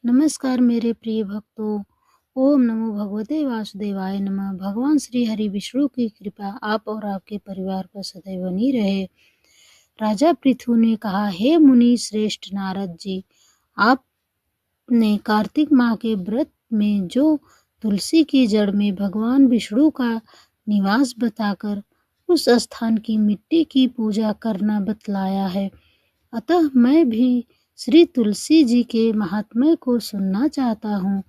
नमस्कार मेरे प्रिय भक्तों। ओम नमो भगवते वासुदेवाय नमः। भगवान श्री हरि विष्णु की कृपा आप और आपके परिवार पर सदैव बनी रहे। राजा पृथु ने कहा, हे मुनि श्रेष्ठ नारद जी, आपने कार्तिक माह के व्रत में जो तुलसी की जड़ में भगवान विष्णु का निवास बताकर उस स्थान की मिट्टी की पूजा करना बतलाया है, अतः मैं भी श्री तुलसी जी के महात्म्य को सुनना चाहता हूँ।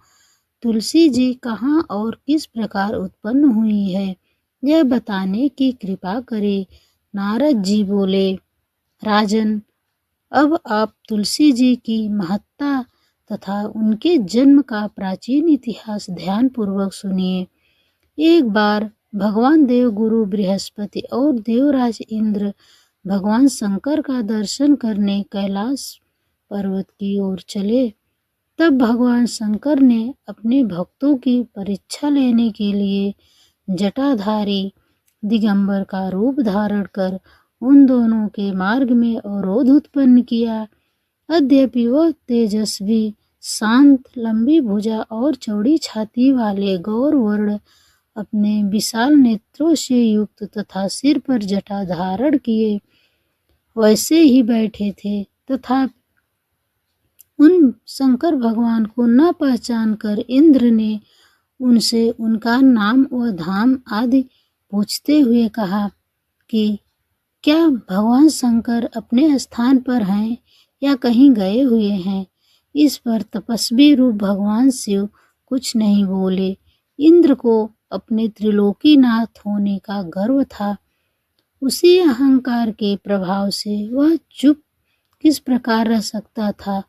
तुलसी जी कहाँ और किस प्रकार उत्पन्न हुई है, यह बताने की कृपा करे। नारद जी बोले, राजन, अब आप तुलसी जी की महत्ता तथा उनके जन्म का प्राचीन इतिहास ध्यान पूर्वक सुनिए। एक बार भगवान देव गुरु बृहस्पति और देवराज इंद्र भगवान शंकर का दर्शन करने कैलाश पर्वत की ओर चले। तब भगवान शंकर ने अपने भक्तों की परीक्षा लेने के लिए जटाधारी दिगंबर का रूप धारण कर उन दोनों के मार्ग में अवरोध उत्पन्न किया। यद्यपि वह तेजस्वी, शांत, लंबी भुजा और चौड़ी छाती वाले गौर वर्ण अपने विशाल नेत्रों से युक्त तथा सिर पर जटा धारण किए वैसे ही बैठे थे, तथा उन शंकर भगवान को न पहचान कर इंद्र ने उनसे उनका नाम व धाम आदि पूछते हुए कहा कि क्या भगवान शंकर अपने स्थान पर हैं या कहीं गए हुए हैं। इस पर तपस्वी रूप भगवान शिव कुछ नहीं बोले। इंद्र को अपने त्रिलोकीनाथ होने का गर्व था। उसी अहंकार के प्रभाव से वह चुप किस प्रकार रह सकता था।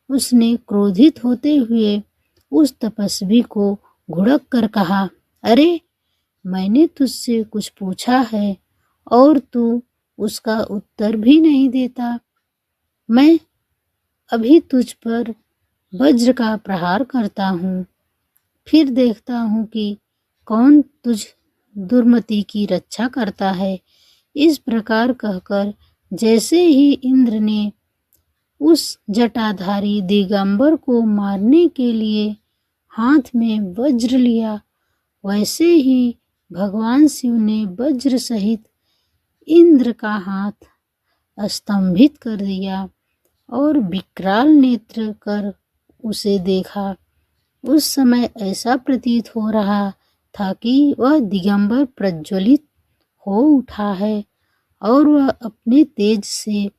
उसने क्रोधित होते हुए उस तपस्वी को घुड़क कर कहा, अरे, मैंने तुझसे कुछ पूछा है और तू उसका उत्तर भी नहीं देता। मैं अभी तुझ पर वज्र का प्रहार करता हूँ, फिर देखता हूँ कि कौन तुझ दुर्मति की रक्षा करता है। इस प्रकार कहकर जैसे ही इंद्र ने उस जटाधारी दिगंबर को मारने के लिए हाथ में वज्र लिया, वैसे ही भगवान शिव ने वज्र सहित इंद्र का हाथ स्तंभित कर दिया और विकराल नेत्र कर उसे देखा। उस समय ऐसा प्रतीत हो रहा था कि वह दिगंबर प्रज्वलित हो उठा है और वह अपने तेज से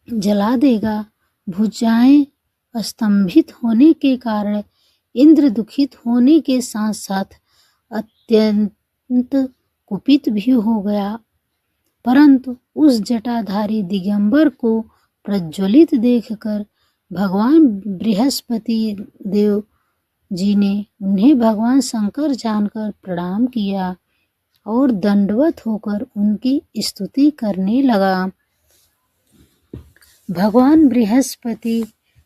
जला देगा। भुजाएं स्तंभित होने के कारण इंद्र दुखित होने के साथ साथ अत्यंत कुपित भी हो गया, परंतु उस जटाधारी दिगंबर को प्रज्वलित देखकर भगवान बृहस्पति देव जी ने उन्हें भगवान शंकर जानकर प्रणाम किया और दंडवत होकर उनकी स्तुति करने लगा। भगवान बृहस्पति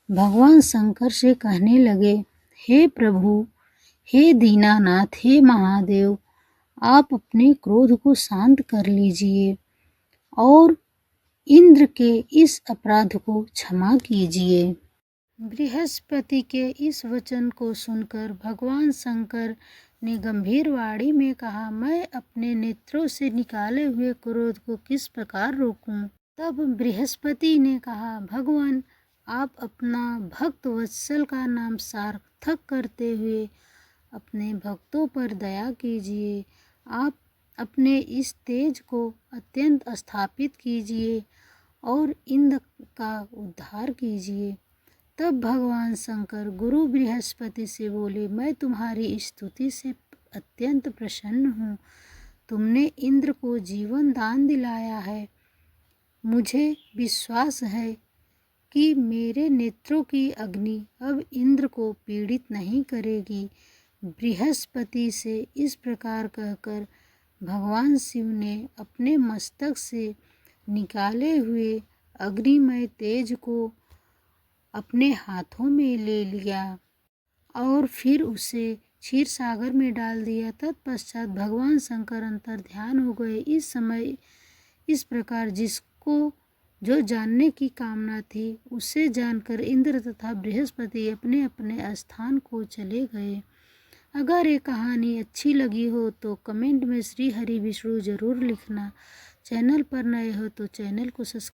भगवान शंकर से कहने लगे, हे प्रभु, हे दीनानाथ, हे महादेव, आप अपने क्रोध को शांत कर लीजिए और इंद्र के इस अपराध को क्षमा कीजिए। बृहस्पति के इस वचन को सुनकर भगवान शंकर ने गंभीर वाणी में कहा, मैं अपने नेत्रों से निकाले हुए क्रोध को किस प्रकार रोकूं। तब बृहस्पति ने कहा, भगवान, आप अपना भक्त वत्सल का नाम सार्थक करते हुए अपने भक्तों पर दया कीजिए। आप अपने इस तेज को अत्यंत स्थापित कीजिए और इंद्र का उद्धार कीजिए। तब भगवान शंकर गुरु बृहस्पति से बोले, मैं तुम्हारी स्तुति से अत्यंत प्रसन्न हूँ। तुमने इंद्र को जीवन दान दिलाया है। मुझे विश्वास है कि मेरे नेत्रों की अग्नि अब इंद्र को पीड़ित नहीं करेगी। बृहस्पति से इस प्रकार कहकर भगवान शिव ने अपने मस्तक से निकाले हुए अग्निमय तेज को अपने हाथों में ले लिया और फिर उसे क्षीर सागर में डाल दिया। तत्पश्चात भगवान शंकर अंतर ध्यान हो गए। इस समय इस प्रकार जिसको जो जानने की कामना थी उससे जानकर इंद्र तथा बृहस्पति अपने अपने स्थान को चले गए। अगर ये कहानी अच्छी लगी हो तो कमेंट में श्री हरि विष्णु जरूर लिखना। चैनल पर नए हो तो चैनल को सब्सक्राइब